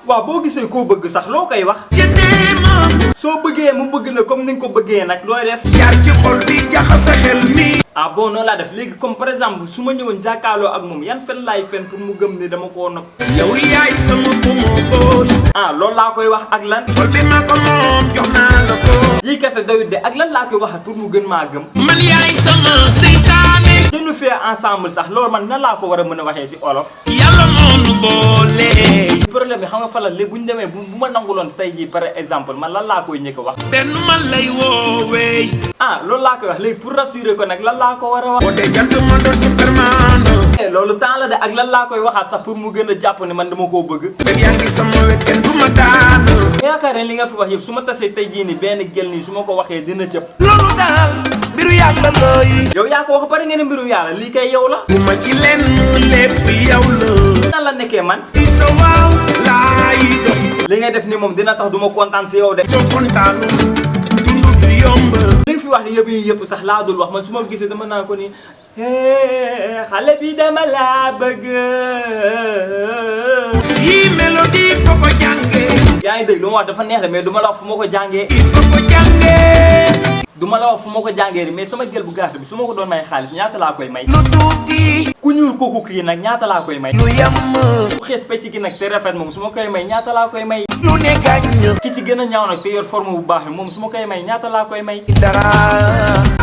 waaw boo gisee koo bëgg sax loo koy wax. soo bëggee mu bëgg la comme ni nga ko bëggee nag looy def. jaar ci xol bi jaxase xel mi. ah bon noonu laa def léegi comme par exemple su ma ñëwoon jàkkaarloo ak moom yan fen laay fen pour mu gëm ni dama koo nopp. yow yaay sama poumon gauche. ah loolu laa koy wax ak lan. xol bi ma ko moom jox naa la ko. lii kese doyut de ak lan laa koy wax pour mu gën maa gëm. man yaay sama seytaane. dañu fee ensemble sax loolu man nan laa ko war a mën a waxee ci olof. yàlla moo nu boole. problème bi xam nga fa la léegi bu ñu demee bu ma nanguloon tey jii par exemple man lan laa koy ñëkk a wax. benn man lay woowee. ah loolu laa koy wax léegi pour rassurer ko nag lan laa ko war a wax. boo dee jant ma doon superman. loolu temps la de ak lan laa koy waxaat sax pour mu gën a jàpp ne man dama koo bëgg. fekk yaa ngi sama wet kenn du ma daan. yaakaar ne li nga fi wax yëpp su ma tasee tey jii nii benn gel nii su ma ko waxee dina cëpp. loolu daal mbiru yàlla looy. yow yaa ko wax pare nga ne mbiru yàlla lii kay yow la. bu ma ci lenn lépp yow la. nan la nekkee man. sa waaw laay dox. li ngay def ni moom dina tax du ma kontaan si yow de. soo kontaanul dund du yomb. li nga fi wax ni yëpp sax laa dul wax man su ma gisee dama naa ko ni xale bi dama laa bëgg. yii mélodie foo ko jàngee. yaa ngi dégg lu ma wax dafa neex de mais du ma la wax fu ma ko jàngee. il faut ko jàngee. du ma la wax fu ma ko jàngee mais sama gel bu gàtt bi su ma ko doon may xaalis ñaata laa koy may. lu tuuti. ku ñuul kooku kii nag ñaata laa koy may. lu yem. ku xees pecc gi nag te rafet moom su ma koy may ñaata laa koy may. lu ne gàññ. ki ci gën a ñaaw nag te yor forme bu baax bi moom su ma koy may ñaata laa koy may. dara.